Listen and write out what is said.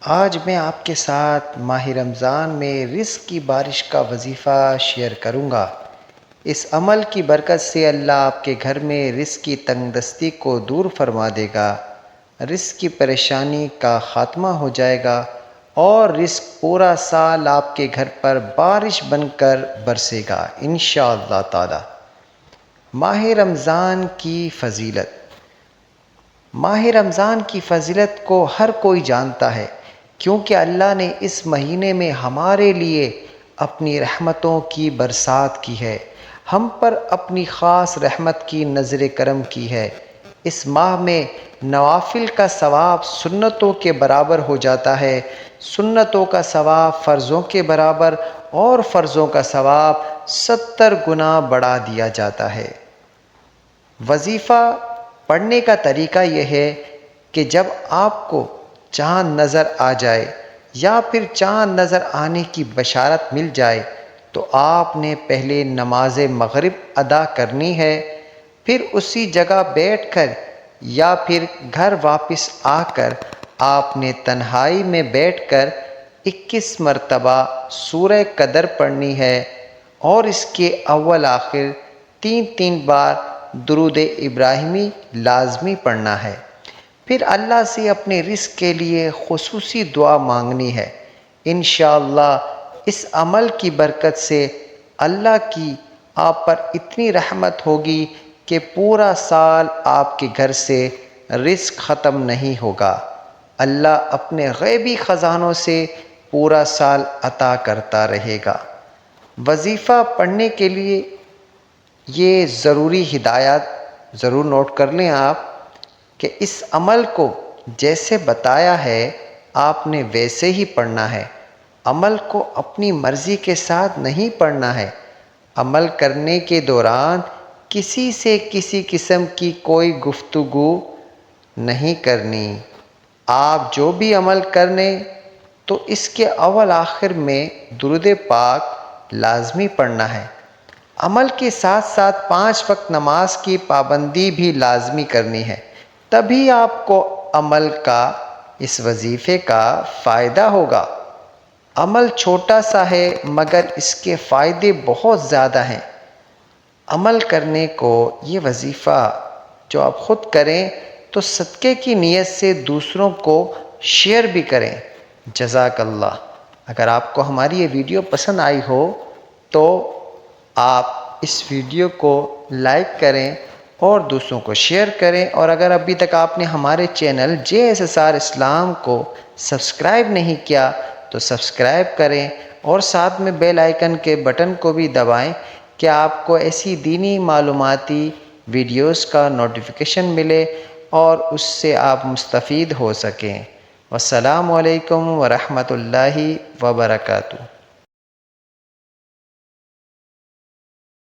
آج میں آپ کے ساتھ ماہ رمضان میں رزق کی بارش کا وظیفہ شیئر کروں گا۔ اس عمل کی برکت سے اللہ آپ کے گھر میں رزق کی تنگ دستی کو دور فرما دے گا، رزق کی پریشانی کا خاتمہ ہو جائے گا اور رزق پورا سال آپ کے گھر پر بارش بن کر برسے گا انشاءاللہ تعالی۔ ماہ رمضان کی فضیلت۔ ماہ رمضان کی فضیلت کو ہر کوئی جانتا ہے، کیونکہ اللہ نے اس مہینے میں ہمارے لیے اپنی رحمتوں کی برسات کی ہے، ہم پر اپنی خاص رحمت کی نظر کرم کی ہے۔ اس ماہ میں نوافل کا ثواب سنتوں کے برابر ہو جاتا ہے، سنتوں کا ثواب فرضوں کے برابر اور فرضوں کا ثواب 70 گنا بڑھا دیا جاتا ہے۔ وظیفہ پڑھنے کا طریقہ یہ ہے کہ جب آپ کو چاند نظر آ جائے یا پھر چاند نظر آنے کی بشارت مل جائے تو آپ نے پہلے نماز مغرب ادا کرنی ہے، پھر اسی جگہ بیٹھ کر یا پھر گھر واپس آ کر آپ نے تنہائی میں بیٹھ کر 21 مرتبہ سورہ قدر پڑھنی ہے اور اس کے اول آخر 3 بار درود ابراہیمی لازمی پڑھنا ہے۔ پھر اللہ سے اپنے رزق کے لیے خصوصی دعا مانگنی ہے۔ انشاءاللہ اس عمل کی برکت سے اللہ کی آپ پر اتنی رحمت ہوگی کہ پورا سال آپ کے گھر سے رزق ختم نہیں ہوگا۔ اللہ اپنے غیبی خزانوں سے پورا سال عطا کرتا رہے گا۔ وظیفہ پڑھنے کے لیے یہ ضروری ہدایات ضرور نوٹ کر لیں آپ کہ اس عمل کو جیسے بتایا ہے آپ نے ویسے ہی پڑھنا ہے۔ عمل کو اپنی مرضی کے ساتھ نہیں پڑھنا ہے۔ عمل کرنے کے دوران کسی سے کسی قسم کی کوئی گفتگو نہیں کرنی۔ آپ جو بھی عمل کرنے تو اس کے اول آخر میں درود پاک لازمی پڑھنا ہے۔ عمل کے ساتھ ساتھ 5 وقت نماز کی پابندی بھی لازمی کرنی ہے، تبھی آپ کو عمل کا، اس وظیفے کا فائدہ ہوگا۔ عمل چھوٹا سا ہے مگر اس کے فائدے بہت زیادہ ہیں۔ عمل کرنے کو یہ وظیفہ جو آپ خود کریں تو صدقے کی نیت سے دوسروں کو شیئر بھی کریں۔ جزاک اللہ۔ اگر آپ کو ہماری یہ ویڈیو پسند آئی ہو تو آپ اس ویڈیو کو لائک کریں اور دوسروں کو شیئر کریں، اور اگر ابھی تک آپ نے ہمارے چینل JSSR اسلام کو سبسکرائب نہیں کیا تو سبسکرائب کریں اور ساتھ میں بیل آئیکن کے بٹن کو بھی دبائیں کہ آپ کو ایسی دینی معلوماتی ویڈیوز کا نوٹیفیکیشن ملے اور اس سے آپ مستفید ہو سکیں۔ والسلام علیکم ورحمۃ اللہ وبرکاتہ۔